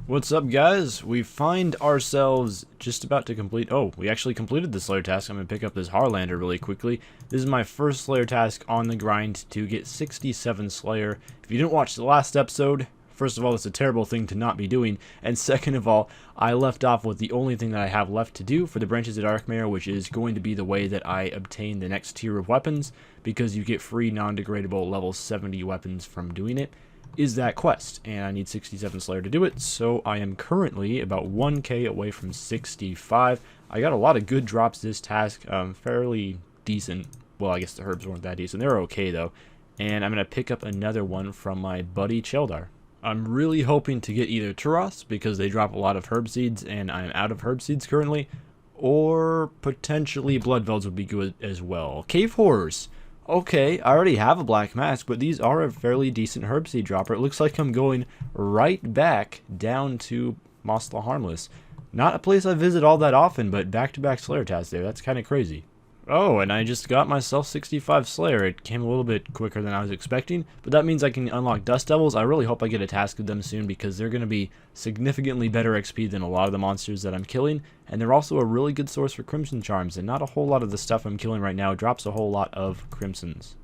What's up, guys? We find ourselves just about to complete... Oh, we actually completed the Slayer task. I'm going to pick up this Harlander really quickly. This is my first Slayer task on the grind to get 67 Slayer. If you didn't watch the last episode, first of all, it's a terrible thing to not be doing. And second of all, I left off with the only thing that I have left to do for the Branches of Darkmere, which is going to be the way that I obtain the next tier of weapons, because you get free non-degradable level 70 weapons from doing it. Is that quest, and I need 67 Slayer to do it, so I am currently about 1k away from 65. I got a lot of good drops this task, fairly decent. Well, I guess the herbs weren't that decent. They're okay, though. And I'm going to pick up another one from my buddy Cheldar. I'm really hoping to get either Turos, because they drop a lot of herb seeds, and I'm out of herb seeds currently, or potentially Bloodvelds would be good as well. Cave Horrors! Okay, I already have a Black Mask, but these are a fairly decent herb seed dropper. It looks like I'm going right back down to Mosla Harmless. Not a place I visit all that often, but back-to-back Slayer tasks there. That's kind of crazy. Oh, and I just got myself 65 Slayer. It came a little bit quicker than I was expecting, but that means I can unlock Dust Devils. I really hope I get a task with them soon, because they're going to be significantly better XP than a lot of the monsters that I'm killing, and they're also a really good source for Crimson Charms, and not a whole lot of the stuff I'm killing right now drops a whole lot of Crimsons.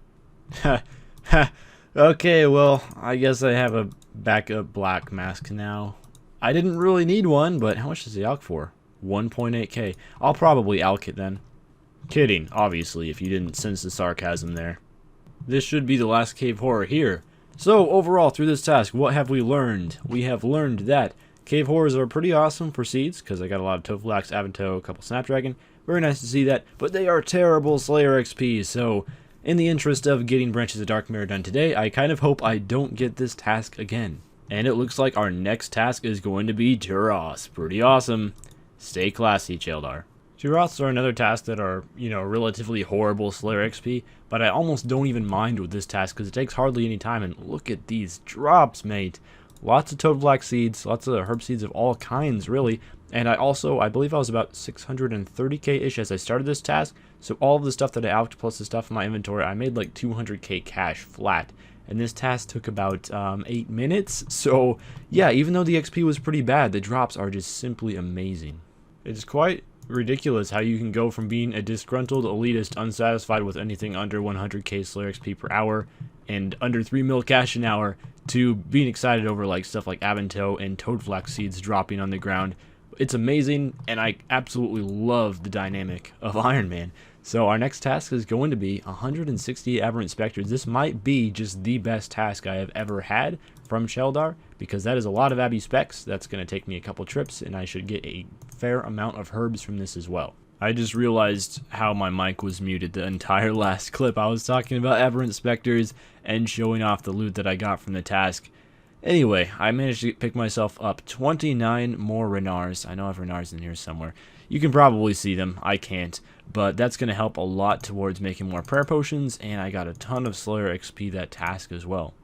Okay, well, I guess I have a backup Black Mask now. I didn't really need one, but how much does the alk for? 1.8k. I'll probably alk it then. Kidding, obviously, if you didn't sense the sarcasm there. This should be the last cave horror here. So, overall, through this task, what have we learned? We have learned that cave horrors are pretty awesome for seeds, because I got a lot of Toflax, Avanto, a couple Snapdragon. Very nice to see that, but they are terrible Slayer XP, so in the interest of getting Branches of Darkmere done today, I kind of hope I don't get this task again. And it looks like our next task is going to be Turos. Pretty awesome. Stay classy, Cheldar. Turos are another task that are, relatively horrible Slayer XP, but I almost don't even mind with this task because it takes hardly any time, and look at these drops, mate. Lots of Toad Black seeds, lots of herb seeds of all kinds, really, and I believe I was about 630k-ish as I started this task, so all of the stuff that I alked plus the stuff in my inventory, I made like 200k cash flat, and this task took about 8 minutes, so yeah, even though the XP was pretty bad, the drops are just simply amazing. It's quite ridiculous how you can go from being a disgruntled elitist unsatisfied with anything under 100k Slayer XP per hour and under 3 mil cash an hour to being excited over like stuff like Avanto and Toadflax seeds dropping on the ground. It's amazing, and I absolutely love the dynamic of Ironman. So our next task is going to be 160 Aberrant Spectres. This might be just the best task I have ever had from Cheldar, because that is a lot of Abbey Specs. That's going to take me a couple trips, and I should get a fair amount of herbs from this as well. I just realized how my mic was muted the entire last clip. I was talking about Aberrant Spectres and showing off the loot that I got from the task. Anyway, I managed to pick myself up 29 more Renars. I know I have Renars in here somewhere. You can probably see them. I can't. But that's going to help a lot towards making more prayer potions, and I got a ton of Slayer XP that task as well.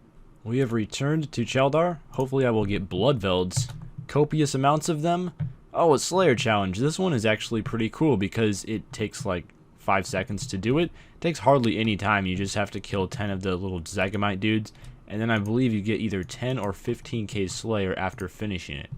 We have returned to Cheldar. Hopefully I will get Bloodvelds. Copious amounts of them. Oh, a Slayer challenge. This one is actually pretty cool because it takes like 5 seconds to do it. It takes hardly any time. You just have to kill 10 of the little Zagamite dudes, and then I believe you get either 10 or 15k Slayer after finishing it.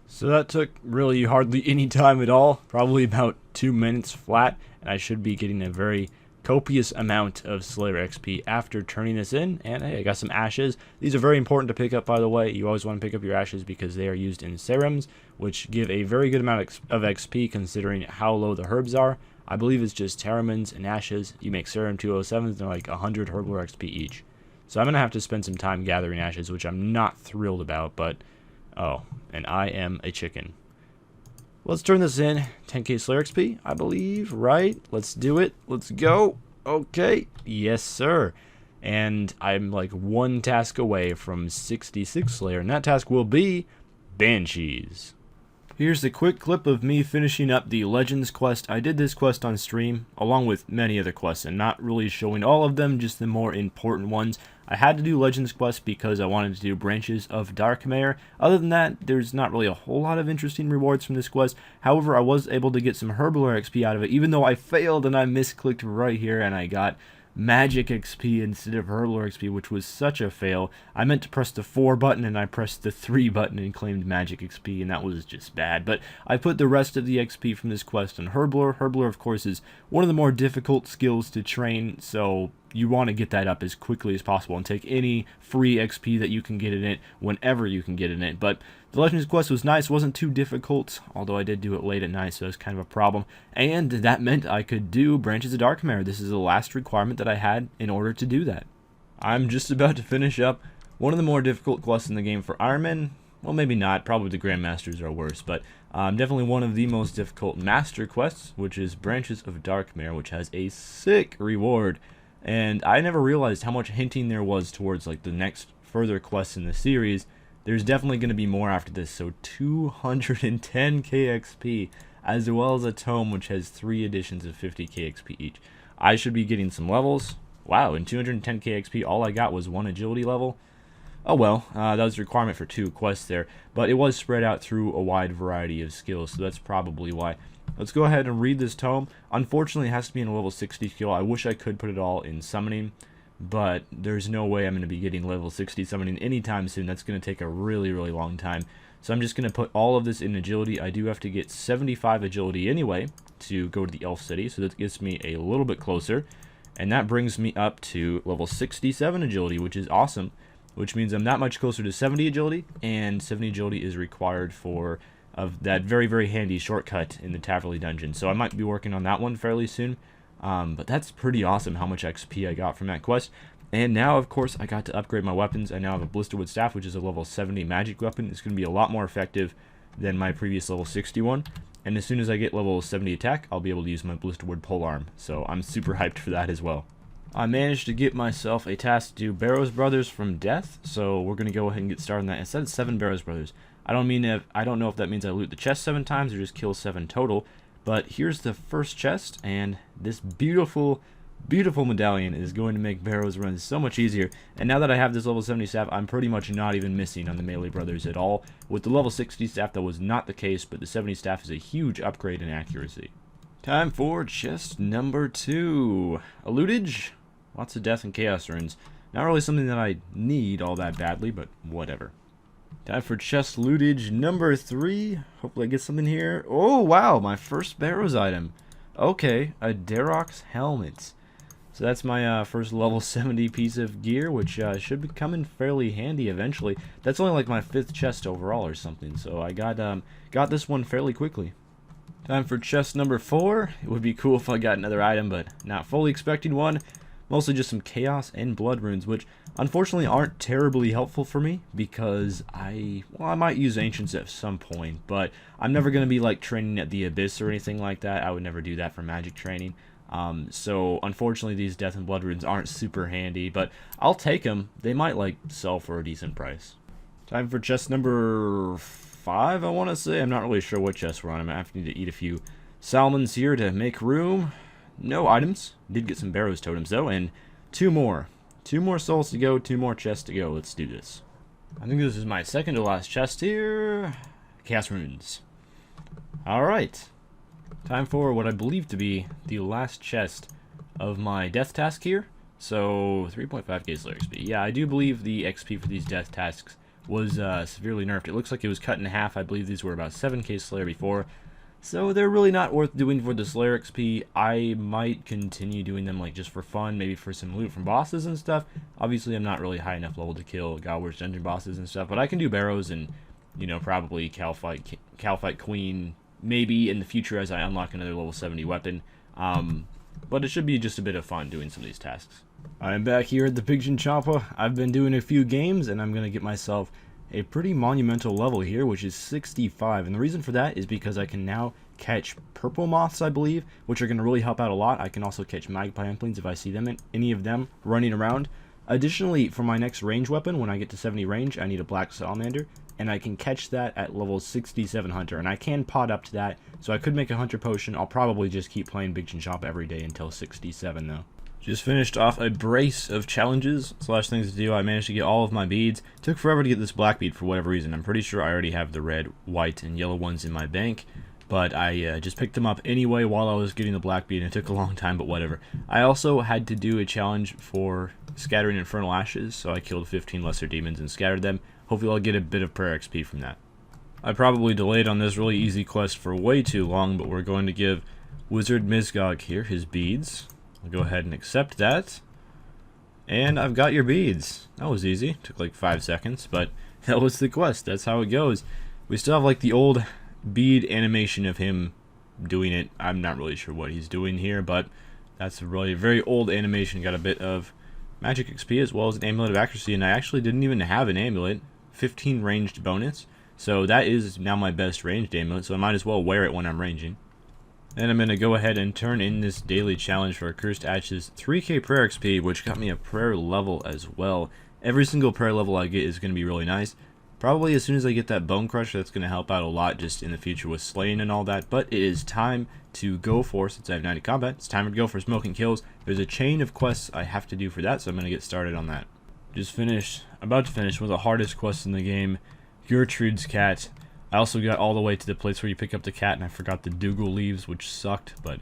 So that took really hardly any time at all, probably about 2 minutes flat, and I should be getting a very copious amount of Slayer XP after turning this in. And hey, I got some ashes. These are very important to pick up, by the way. You always want to pick up your ashes because they are used in serums, which give a very good amount of XP considering how low the herbs are. I believe it's just Terramins and ashes. You make serum 207s, they're like 100 herbal XP each. So I'm going to have to spend some time gathering ashes, which I'm not thrilled about, but oh, and I am a chicken. Let's turn this in. 10k Slayer XP, I believe, right? Let's do it. Let's go. Okay. Yes, sir. And I'm like one task away from 66 Slayer, and that task will be Banshees. Here's a quick clip of me finishing up the Legends quest. I did this quest on stream, along with many other quests, and not really showing all of them, just the more important ones. I had to do Legends quest because I wanted to do Branches of Darkmere. Other than that, there's not really a whole lot of interesting rewards from this quest. However, I was able to get some Herbler XP out of it, even though I failed and I misclicked right here, and I got magic XP instead of herblore XP, which was such a fail. I meant to press the 4 button and I pressed the 3 button and claimed magic XP, and that was just bad. But I put the rest of the XP from this quest on herblore. Herblore, of course, is one of the more difficult skills to train, so you want to get that up as quickly as possible and take any free XP that you can get in it whenever you can get in it. But the Legends quest was nice, wasn't too difficult, although I did do it late at night, so that's kind of a problem. And that meant I could do Branches of Dark Chimera. This is the last requirement that I had in order to do that. I'm just about to finish up one of the more difficult quests in the game for Ironman. Well, maybe not, probably the Grandmasters are worse, but definitely one of the most difficult Master quests, which is Branches of Dark Chimera, which has a sick reward. And I never realized how much hinting there was towards like the next further quests in the series. There's definitely going to be more after this, so 210k XP, as well as a tome which has 3 editions of 50k XP each. I should be getting some levels. Wow, and 210k XP, all I got was 1 agility level. Oh well, that was a requirement for 2 quests there, but it was spread out through a wide variety of skills, so that's probably why. Let's go ahead and read this tome. Unfortunately, it has to be in a level 60 skill. I wish I could put it all in summoning, but there's no way I'm going to be getting level 60 summoning anytime soon. That's going to take a really, really long time. So I'm just going to put all of this in agility. I do have to get 75 agility anyway to go to the Elf City, so that gets me a little bit closer. And that brings me up to level 67 agility, which is awesome, which means I'm that much closer to 70 agility, and 70 agility is required for that very, very handy shortcut in the Taverley Dungeon. So I might be working on that one fairly soon. But that's pretty awesome how much XP I got from that quest. And now, of course, I got to upgrade my weapons. I now have a Blisterwood Staff, which is a level 70 magic weapon. It's going to be a lot more effective than my previous level 61. And as soon as I get level 70 attack, I'll be able to use my Blisterwood Polearm. So I'm super hyped for that as well. I managed to get myself a task to do Barrows Brothers from death. So we're going to go ahead and get started on that. It said 7 Barrows Brothers. I don't know if that means I loot the chest 7 times or just kill 7 total. But here's the first chest, and this beautiful, beautiful medallion is going to make Barrows runs so much easier. And now that I have this level 70 staff, I'm pretty much not even missing on the melee brothers at all. With the level 60 staff, that was not the case, but the 70 staff is a huge upgrade in accuracy. Time for chest number 2. A lootage, lots of death and chaos runes. Not really something that I need all that badly, but whatever. Time for chest lootage number 3. Hopefully I get something here. Oh, wow, my first Barrows item. Okay, a Darok's helmet. So that's my first level 70 piece of gear, which should be coming fairly handy eventually. That's only like my 5th chest overall or something, so I got this one fairly quickly. Time for chest number 4. It would be cool if I got another item, but not fully expecting one. Mostly just some chaos and blood runes, which unfortunately aren't terribly helpful for me because I might use ancients at some point, but I'm never going to be like training at the abyss or anything like that. I would never do that for magic training. So unfortunately these death and blood runes aren't super handy, but I'll take them. They might like sell for a decent price. Time for chest number 5, I want to say. I'm not really sure what chest we're on. I'm going to need to eat a few salmons here to make room. No items. Did get some Barrows totems though, and 2 more. 2 more souls to go, 2 more chests to go. Let's do this. I think this is my second to last chest here. Chaos runes. Alright. Time for what I believe to be the last chest of my death task here. So 3.5k Slayer XP. Yeah, I do believe the XP for these death tasks was severely nerfed. It looks like it was cut in half. I believe these were about 7k Slayer before. So they're really not worth doing for the Slayer XP. I might continue doing them like just for fun, maybe for some loot from bosses and stuff. Obviously, I'm not really high enough level to kill Godward's dungeon bosses and stuff, but I can do Barrows and, you know, probably Calfight Queen, maybe in the future as I unlock another level 70 weapon. But it should be just a bit of fun doing some of these tasks. I'm back here at the Pigeon Chopper. I've been doing a few games, and I'm going to get myself a pretty monumental level here, which is 65, and the reason for that is because I can now catch purple moths, I believe, which are going to really help out a lot. I can also catch magpie implings if I see them, any of them running around. Additionally, for my next range weapon, when I get to 70 range, I need a black salamander, and I can catch that at level 67 hunter, and I can pot up to that, so I could make a hunter potion. I'll probably just keep playing Big Chin Shop every day until 67 though. Just finished off a brace of challenges / things to do. I managed to get all of my beads. Took forever to get this black bead for whatever reason. I'm pretty sure I already have the red, white, and yellow ones in my bank. but I just picked them up anyway while I was getting the black bead, and it took a long time, but whatever. I also had to do a challenge for scattering infernal ashes, so I killed 15 lesser demons and scattered them. Hopefully I'll get a bit of prayer XP from that. I probably delayed on this really easy quest for way too long, but we're going to give Wizard Meizong here his beads. I'll go ahead and accept that. And I've got your beads. That was easy. Took like 5 seconds, but that was the quest. That's how it goes. We still have like the old bead animation of him doing it. I'm not really sure what he's doing here, but that's a really very old animation. Got a bit of magic XP as well as an amulet of accuracy, and I actually didn't even have an amulet. 15 ranged bonus. So that is now my best ranged amulet, so I might as well wear it when I'm ranging. And I'm going to go ahead and turn in this daily challenge for Cursed Ashes 3k prayer XP, which got me a prayer level as well. Every single prayer level I get is going to be really nice. Probably as soon as I get that Bone Crusher, that's going to help out a lot just in the future with slaying and all that. But it is time to go for, since I have 90 combat, it's time to go for smoking kills. There's a chain of quests I have to do for that, so I'm going to get started on that. Just finished, about to finish one of the hardest quests in the game, Gertrude's Cat. I also got all the way to the place where you pick up the cat, and I forgot the Dougal leaves, which sucked, but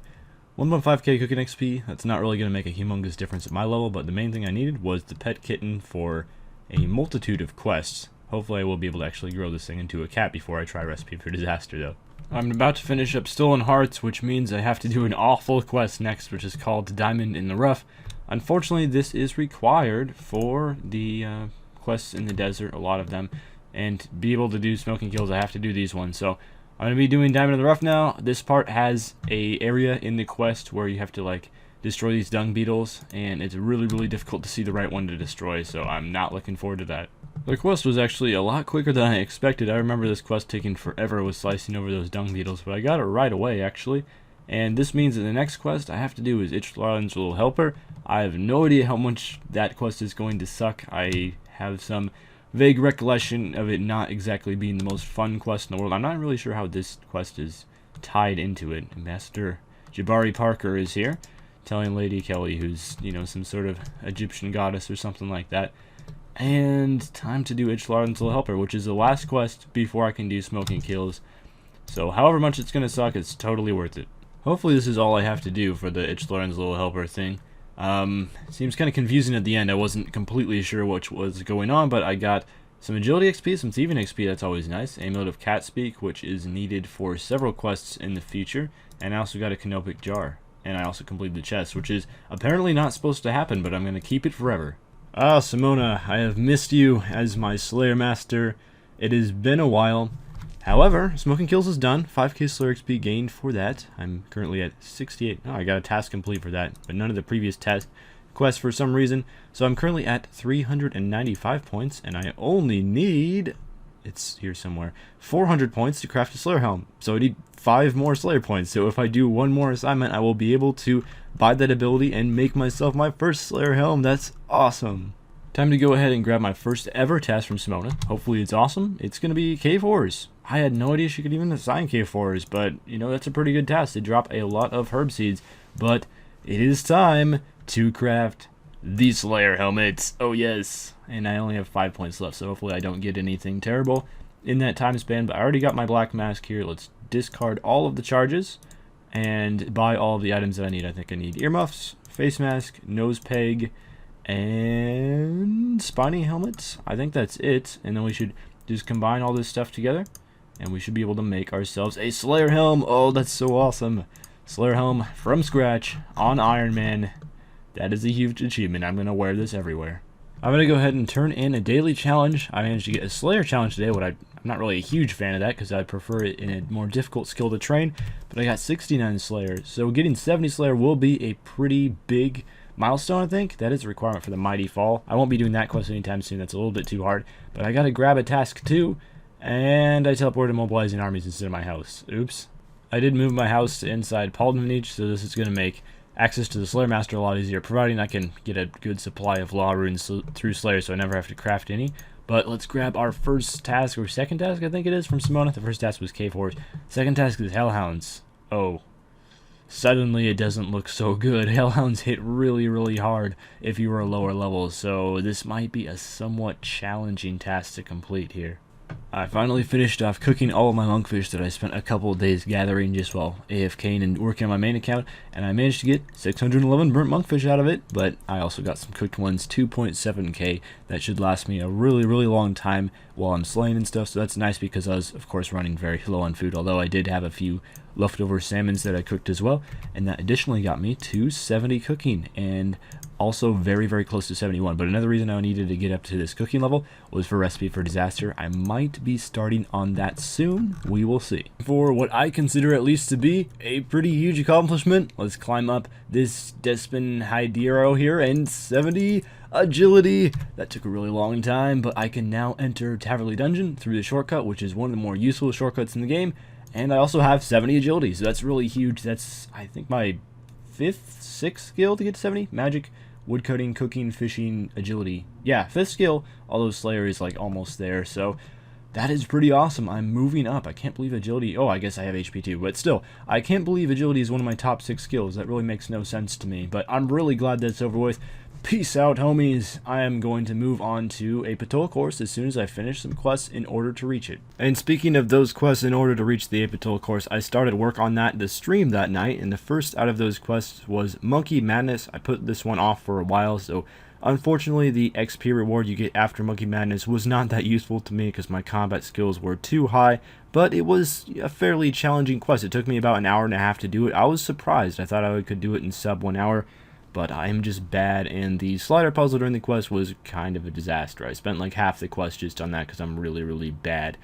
1.5k cooking XP, that's not really going to make a humongous difference at my level, but the main thing I needed was the pet kitten for a multitude of quests. Hopefully I will be able to actually grow this thing into a cat before I try Recipe for Disaster, though. I'm about to finish up Stolen Hearts, which means I have to do an awful quest next, which is called Diamond in the Rough. Unfortunately, this is required for the quests in the desert, a lot of them. And to be able to do smoking kills, I have to do these ones. So I'm going to be doing Diamond in the Rough now. This part has a area in the quest where you have to like destroy these dung beetles, and it's really, really difficult to see the right one to destroy, so I'm not looking forward to that. The quest was actually a lot quicker than I expected. I remember this quest taking forever with slicing over those dung beetles, but I got it right away actually. And this means that the next quest I have to do is Ichthlarlen's Little Helper. I have no idea how much that quest is going to suck. I have some vague recollection of it not exactly being the most fun quest in the world. I'm not really sure how this quest is tied into it. Master Jabari Parker is here, telling Lady Kelly, who's, you know, some sort of Egyptian goddess or something like that. And time to do Ichthlarlen's Little Helper, which is the last quest before I can do smoking kills. So however much it's going to suck, it's totally worth it. Hopefully this is all I have to do for the Ichthlarlen's Little Helper thing. Seems kind of confusing at the end. I wasn't completely sure what was going on, but I got some agility XP, some thieving XP, that's always nice. Amulet of Cat Speak, which is needed for several quests in the future. And I also got a canopic jar. And I also completed the chest, which is apparently not supposed to happen, but I'm going to keep it forever. Ah, Simona, I have missed you as my Slayer Master. It has been a while. However, Smoking Kills is done. 5k Slayer XP gained for that. I'm currently at 68. Oh, I got a task complete for that, but none of the previous quests for some reason. So I'm currently at 395 points, and I only need, it's here somewhere, 400 points to craft a Slayer Helm. So I need 5 more Slayer points. So if I do one more assignment, I will be able to buy that ability and make myself my first Slayer Helm. That's awesome. Time to go ahead and grab my first ever task from Simona. Hopefully it's awesome. It's going to be Cave Horrors. I had no idea she could even assign Cave Horrors, but, you know, that's a pretty good task. They drop a lot of herb seeds, but it is time to craft the Slayer Helmets. Oh, yes. And I only have 5 points left, so hopefully I don't get anything terrible in that time span, but I already got my black mask here. Let's discard all of the charges and buy all of the items that I need. I think I need earmuffs, face mask, nose peg, and spiny helmets. I think that's it, and then we should just combine all this stuff together, and we should be able to make ourselves a Slayer Helm. Oh, that's so awesome. Slayer Helm from scratch on Ironman. That is a huge achievement. I'm going to wear this everywhere. I'm going to go ahead and turn in a daily challenge. I managed to get a Slayer challenge today. I'm not really a huge fan of that because I prefer it in a more difficult skill to train, but I got 69 Slayer. So getting 70 Slayer will be a pretty big milestone, I think. That is a requirement for the Mighty Fall. I won't be doing that quest anytime soon. That's a little bit too hard. But I got to grab a task too. And I teleported mobilizing armies instead of my house. Oops. I did move my house to inside Paldenich, so this is going to make access to the Slayer Master a lot easier, providing I can get a good supply of Law Runes through Slayer so I never have to craft any. But let's grab our first task, or second task I think it is, from Simona. The first task was Cave Horrors. Second task is Hellhounds. Oh. Suddenly it doesn't look so good. Hellhounds hit really, really hard if you were a lower level, so this might be a somewhat challenging task to complete here. I finally finished off cooking all of my monkfish that I spent a couple of days gathering just while AFKing and working on my main account, and I managed to get 611 burnt monkfish out of it, but I also got some cooked ones, 2.7k, that should last me a really, really long time while I'm slaying and stuff, so that's nice because I was, of course, running very low on food, although I did have a few leftover salmons that I cooked as well, and that additionally got me to 70 cooking, and also very, very close to 71. But another reason I needed to get up to this cooking level was for Recipe for Disaster. I might be starting on that soon. We will see. For what I consider at least to be a pretty huge accomplishment, let's climb up this Despin Hydero here, and 70 agility. That took a really long time, but I can now enter Taverley Dungeon through the shortcut, which is one of the more useful shortcuts in the game. And I also have 70 agility, so that's really huge. That's, I think, my 5th, 6th skill to get to 70. Magic, woodcutting, cooking, fishing, agility. Yeah, 5th skill, although Slayer is like almost there, so that is pretty awesome. I'm moving up. I can't believe agility. Oh, I guess I have HP too, but still, I can't believe agility is one of my top 6 skills. That really makes no sense to me, but I'm really glad that's over with. Peace out, homies. I am going to move on to a patrol course as soon as I finish some quests in order to reach it. And speaking of those quests in order to reach the patrol course, I started work on that the stream that night, and the first out of those quests was Monkey Madness. I put this one off for a while, so unfortunately the XP reward you get after Monkey Madness was not that useful to me because my combat skills were too high, but it was a fairly challenging quest. It took me about an hour and a half to do it. I was surprised. I thought I could do it in sub 1 hour. But I'm just bad, and the slider puzzle during the quest was kind of a disaster. I spent like half the quest just on that because I'm really, really bad.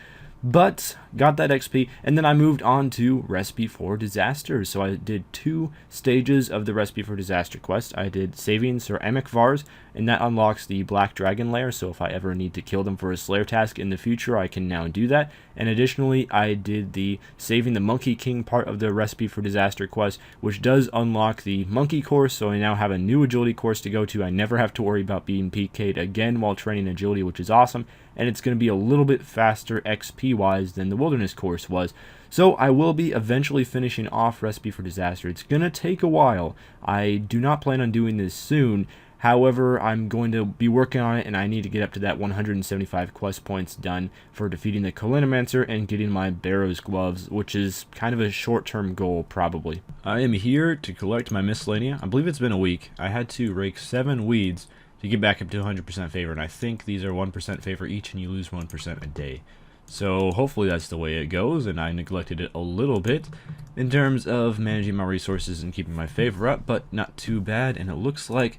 But got that XP, and then I moved on to Recipe for Disaster. So I did 2 stages of the Recipe for Disaster quest. I did saving Sir Amikvar's, and that unlocks the Black Dragon lair, so if I ever need to kill them for a Slayer task in the future, I can now do that. And additionally, I did the saving the Monkey King part of the Recipe for Disaster quest, which does unlock the Monkey course, so I now have a new agility course to go to. I never have to worry about being PK'd again while training agility, which is awesome, and it's going to be a little bit faster XP-wise than the Wilderness course was. So I will be eventually finishing off Recipe for Disaster. It's going to take a while. I do not plan on doing this soon. However, I'm going to be working on it, and I need to get up to that 175 quest points done for defeating the Kalinamancer and getting my Barrows gloves, which is kind of a short-term goal, probably. I am here to collect my miscellanea. I believe it's been a week. I had to rake 7 weeds to get back up to 100% favor, and I think these are 1% favor each, and you lose 1% a day. So hopefully that's the way it goes, and I neglected it a little bit in terms of managing my resources and keeping my favor up, but not too bad, and it looks like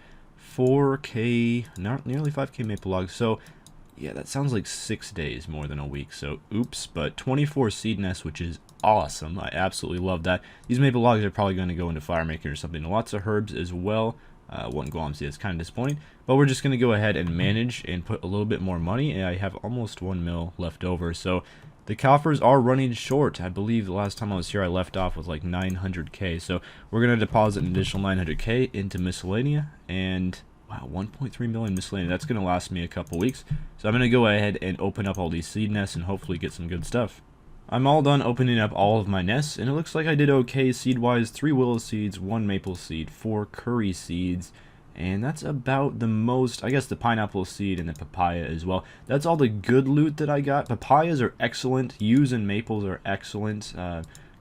4k, not nearly 5k maple logs, so yeah, that sounds like 6 days more than a week, so oops, but 24 seed nests, which is awesome. I absolutely love that. These maple logs are probably going to go into fire making or something. Lots of herbs as well. One glom seed, it's kind of disappointing, but we're just going to go ahead and manage and put a little bit more money, and I have almost 1 mil left over, so the coffers are running short. I believe the last time I was here I left off with like 900k, so we're going to deposit an additional 900k into miscellanea, and wow, 1.3 million miscellanea. That's going to last me a couple weeks, so I'm going to go ahead and open up all these seed nests and hopefully get some good stuff. I'm all done opening up all of my nests, and it looks like I did okay seed-wise. 3 willow seeds, 1 maple seed, 4 curry seeds, and that's about the most. I guess the pineapple seed and the papaya as well. That's all the good loot that I got. Papayas are excellent. Yews and maples are excellent.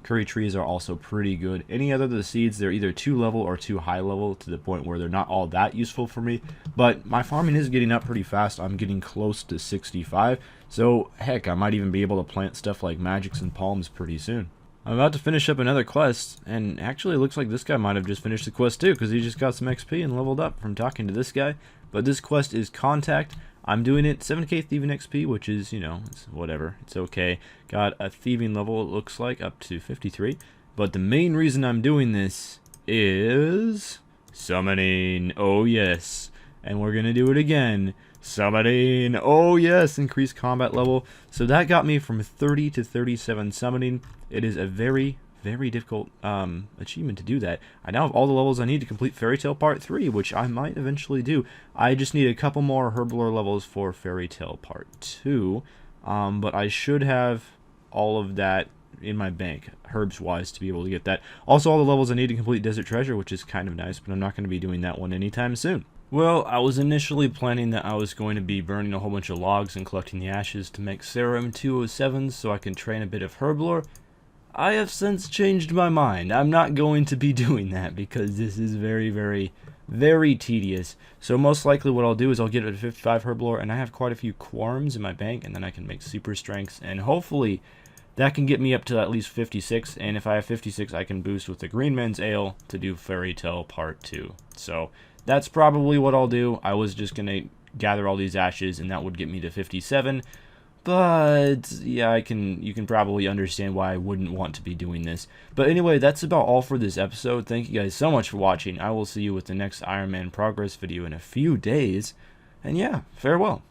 Curry trees are also pretty good. Any other of the seeds, they're either too level or too high level to the point where they're not all that useful for me. But my farming is getting up pretty fast. I'm getting close to 65. So, heck, I might even be able to plant stuff like magics and palms pretty soon. I'm about to finish up another quest, and actually it looks like this guy might have just finished the quest too, because he just got some XP and leveled up from talking to this guy. But this quest is Contact. I'm doing it 7k thieving XP, which is, you know, it's whatever. It's okay. Got a thieving level, it looks like, up to 53. But the main reason I'm doing this is summoning. Oh, yes. And we're going to do it again. Summoning. Oh, yes. Increased combat level. So that got me from 30 to 37 summoning. It is a very, very difficult achievement to do that. I now have all the levels I need to complete Fairy Tale Part 3, which I might eventually do. I just need a couple more Herblore levels for Fairy Tale Part 2, but I should have all of that in my bank, herbs-wise, to be able to get that. Also, all the levels I need to complete Desert Treasure, which is kind of nice, but I'm not going to be doing that one anytime soon. Well, I was initially planning that I was going to be burning a whole bunch of logs and collecting the ashes to make serum 207s so I can train a bit of herblore. I have since changed my mind. I'm not going to be doing that because this is very, very, very tedious. So most likely what I'll do is I'll get it to 55 herblore, and I have quite a few quarms in my bank, and then I can make super strengths, and hopefully that can get me up to at least 56, and if I have 56 I can boost with the Green Man's Ale to do Fairy Tale Part 2. So that's probably what I'll do. I was just going to gather all these ashes and that would get me to 57. But yeah, you can probably understand why I wouldn't want to be doing this. But anyway, that's about all for this episode. Thank you guys so much for watching. I will see you with the next Iron Man progress video in a few days. And yeah, farewell.